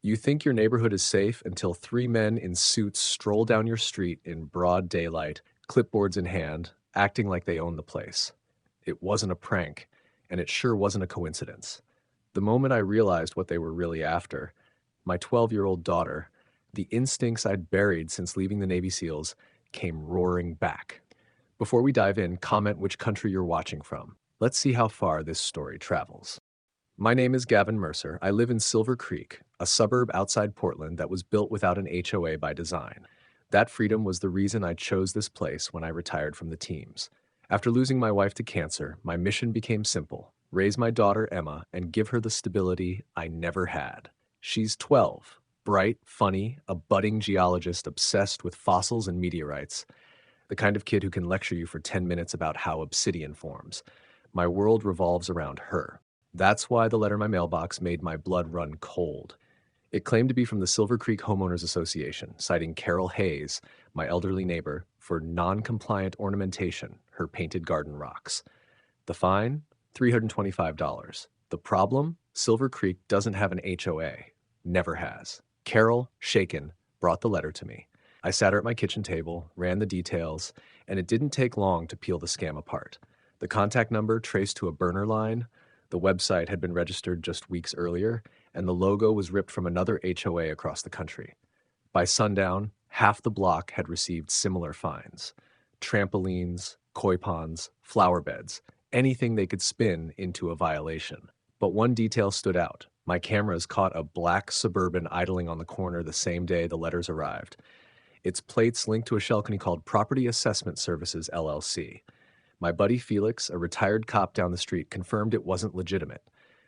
You think your neighborhood is safe until three men in suits stroll down your street in broad daylight, clipboards in hand, acting like they own the place. It wasn't a prank, and it sure wasn't a coincidence. The moment I realized what they were really after, my 12-year-old daughter, the instincts I'd buried since leaving the Navy SEALs, came roaring back. Before we dive in, comment which country you're watching from. Let's see how far this story travels. My name is Gavin Mercer. I live in Silver Creek, a suburb outside Portland that was built without an HOA by design. That freedom was the reason I chose this place when I retired from the teams. After losing my wife to cancer, my mission became simple: raise my daughter Emma and give her the stability I never had. She's 12, bright, funny, a budding geologist obsessed with fossils and meteorites, the kind of kid who can lecture you for 10 minutes about how obsidian forms. My world revolves around her. That's why the letter in my mailbox made my blood run cold. It claimed to be from the Silver Creek Homeowners Association, citing Carol Hayes, my elderly neighbor, for non-compliant ornamentation, her painted garden rocks. The fine? $325. The problem? Silver Creek doesn't have an HOA. Never has. Carol, shaken, brought the letter to me. I sat her at my kitchen table, ran the details, and it didn't take long to peel the scam apart. The contact number traced to a burner line, the website had been registered just weeks earlier, and the logo was ripped from another HOA across the country. By sundown, half the block had received similar fines. Trampolines, koi ponds, flower beds, anything they could spin into a violation. But one detail stood out. My cameras caught a black Suburban idling on the corner the same day the letters arrived. Its plates linked to a shell company called Property Assessment Services, LLC. My buddy Felix, a retired cop down the street, confirmed it wasn't legitimate.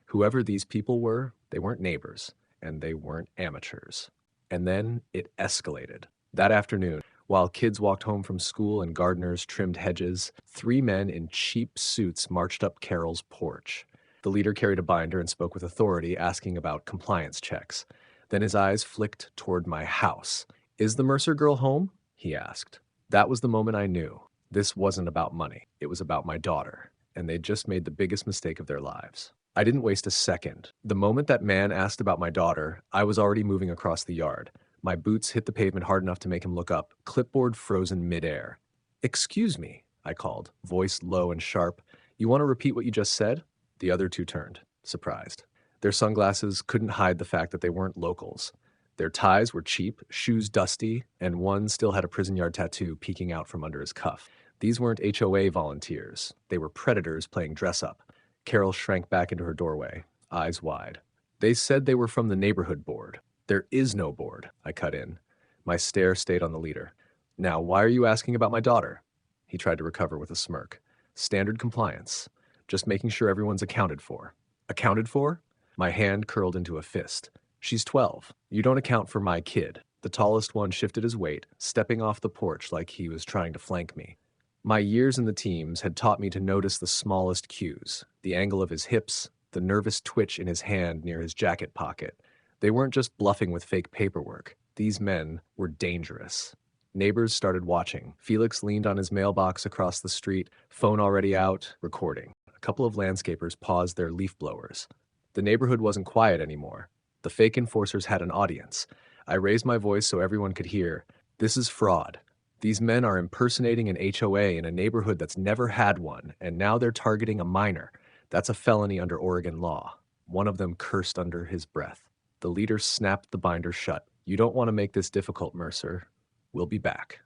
Whoever these people were, they weren't neighbors, and they weren't amateurs. And then it escalated. That afternoon, while kids walked home from school and gardeners trimmed hedges, three men in cheap suits marched up Carol's porch. The leader carried a binder and spoke with authority, asking about compliance checks. Then his eyes flicked toward my house. "Is the Mercer girl home?" he asked. That was the moment I knew. This wasn't about money. It was about my daughter, and they'd just made the biggest mistake of their lives. I didn't waste a second. The moment that man asked about my daughter, I was already moving across the yard. My boots hit the pavement hard enough to make him look up, clipboard frozen midair. "Excuse me," I called, voice low and sharp. "You want to repeat what you just said?" The other two turned, surprised. Their sunglasses couldn't hide the fact that they weren't locals. Their ties were cheap, shoes dusty, and one still had a prison yard tattoo peeking out from under his cuff. These weren't HOA volunteers. They were predators playing dress-up. Carol shrank back into her doorway, eyes wide. "They said they were from the neighborhood board." "There is no board," I cut in. My stare stayed on the leader. "Now, why are you asking about my daughter?" He tried to recover with a smirk. "Standard compliance. Just making sure everyone's accounted for." "Accounted for?" My hand curled into a fist. "She's 12. You don't account for my kid." The tallest one shifted his weight, stepping off the porch like he was trying to flank me. My years in the teams had taught me to notice the smallest cues, the angle of his hips, the nervous twitch in his hand near his jacket pocket. They weren't just bluffing with fake paperwork. These men were dangerous. Neighbors started watching. Felix leaned on his mailbox across the street, phone already out, recording. A couple of landscapers paused their leaf blowers. The neighborhood wasn't quiet anymore. The fake enforcers had an audience. I raised my voice so everyone could hear. "This is fraud. These men are impersonating an HOA in a neighborhood that's never had one, and now they're targeting a minor. That's a felony under Oregon law." One of them cursed under his breath. The leader snapped the binder shut. "You don't want to make this difficult, Mercer. We'll be back."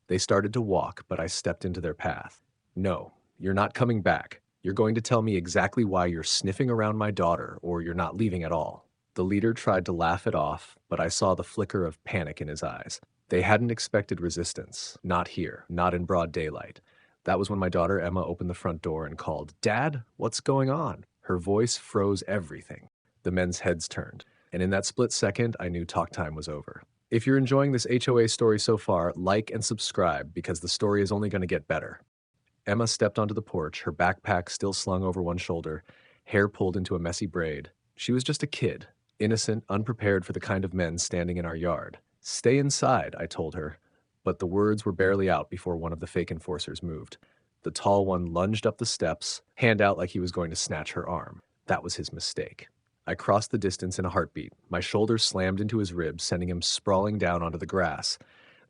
They started to walk, but I stepped into their path. "No, you're not coming back. You're going to tell me exactly why you're sniffing around my daughter, or you're not leaving at all." The leader tried to laugh it off, but I saw the flicker of panic in his eyes. They hadn't expected resistance. Not here, not in broad daylight. That was when my daughter Emma opened the front door and called, "Dad, what's going on?" Her voice froze everything. The men's heads turned, and in that split second, I knew talk time was over. If you're enjoying this HOA story so far, like and subscribe, because the story is only going to get better. Emma stepped onto the porch, her backpack still slung over one shoulder, hair pulled into a messy braid. She was just a kid, innocent, unprepared for the kind of men standing in our yard. "Stay inside," I told her, but the words were barely out before one of the fake enforcers moved. The tall one lunged up the steps, hand out like he was going to snatch her arm. That was his mistake. I crossed the distance in a heartbeat. My shoulder slammed into his ribs, sending him sprawling down onto the grass.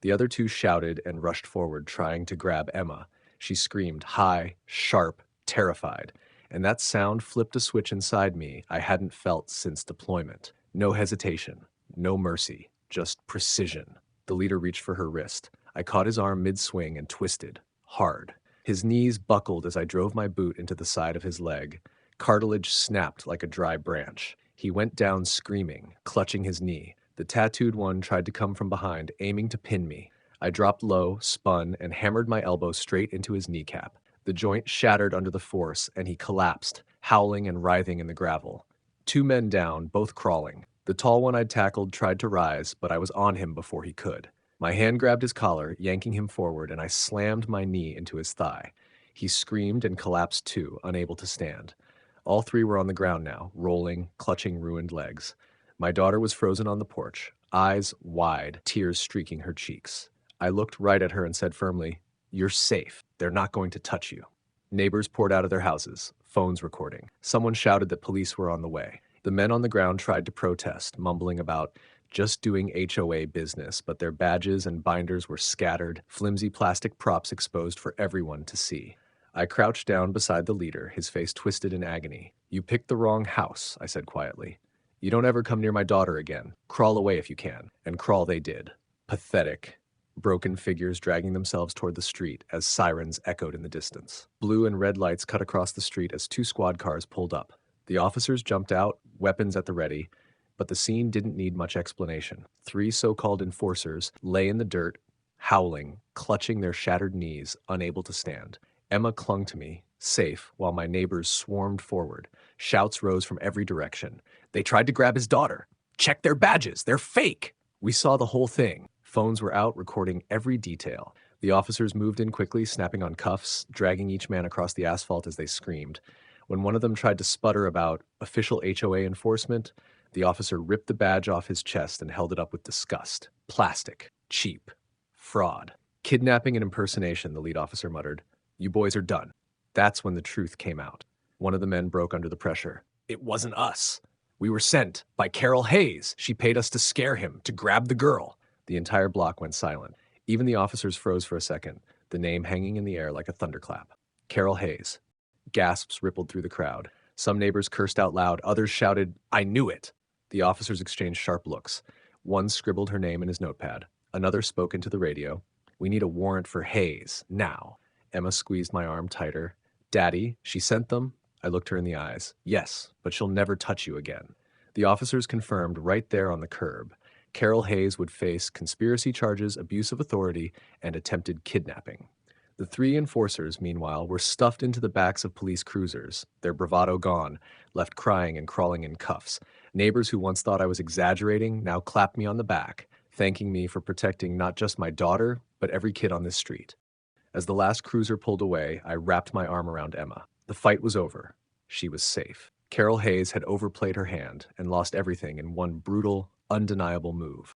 The other two shouted and rushed forward, trying to grab Emma. She screamed, high, sharp, terrified. And that sound flipped a switch inside me I hadn't felt since deployment. No hesitation, no mercy, just precision. The leader reached for her wrist. I caught his arm mid-swing and twisted, hard. His knees buckled as I drove my boot into the side of his leg. Cartilage snapped like a dry branch. He went down screaming, clutching his knee. The tattooed one tried to come from behind, aiming to pin me. I dropped low, spun, and hammered my elbow straight into his kneecap. The joint shattered under the force, and he collapsed, howling and writhing in the gravel. 2 men down, both crawling. The tall one I'd tackled tried to rise, but I was on him before he could. My hand grabbed his collar, yanking him forward, and I slammed my knee into his thigh. He screamed and collapsed too, unable to stand. All 3 were on the ground now, rolling, clutching ruined legs. My daughter was frozen on the porch, eyes wide, tears streaking her cheeks. I looked right at her and said firmly, "You're safe. They're not going to touch you." Neighbors poured out of their houses, phones recording. Someone shouted that police were on the way. The men on the ground tried to protest, mumbling about just doing HOA business, but their badges and binders were scattered, flimsy plastic props exposed for everyone to see. I crouched down beside the leader, his face twisted in agony. "You picked the wrong house," I said quietly. "You don't ever come near my daughter again. Crawl away if you can." And crawl they did. Pathetic. Broken figures dragging themselves toward the street as sirens echoed in the distance. Blue and red lights cut across the street as 2 squad cars pulled up. The officers jumped out, weapons at the ready, but the scene didn't need much explanation. 3 so-called enforcers lay in the dirt, howling, clutching their shattered knees, unable to stand. Emma clung to me, safe, while my neighbors swarmed forward. Shouts rose from every direction. "They tried to grab his daughter. Check their badges. They're fake." We saw the whole thing. Phones were out, recording every detail. The officers moved in quickly, snapping on cuffs, dragging each man across the asphalt as they screamed. When one of them tried to sputter about official HOA enforcement, the officer ripped the badge off his chest and held it up with disgust. "Plastic. Cheap. Fraud. Kidnapping and impersonation," the lead officer muttered. "You boys are done." That's when the truth came out. One of the men broke under the pressure. "It wasn't us. We were sent by Carol Hayes. She paid us to scare him, to grab the girl." The entire block went silent. Even the officers froze for a second, the name hanging in the air like a thunderclap. Carol Hayes. Gasps rippled through the crowd. Some neighbors cursed out loud. Others shouted, "I knew it." The officers exchanged sharp looks. One scribbled her name in his notepad. Another spoke into the radio. "We need a warrant for Hayes, now." Emma squeezed my arm tighter. "Daddy, she sent them?" I looked her in the eyes. "Yes, but she'll never touch you again." The officers confirmed right there on the curb. Carol Hayes would face conspiracy charges, abuse of authority, and attempted kidnapping. The 3 enforcers, meanwhile, were stuffed into the backs of police cruisers, their bravado gone, left crying and crawling in cuffs. Neighbors who once thought I was exaggerating now clapped me on the back, thanking me for protecting not just my daughter, but every kid on this street. As the last cruiser pulled away, I wrapped my arm around Emma. The fight was over. She was safe. Carol Hayes had overplayed her hand and lost everything in one brutal, undeniable move.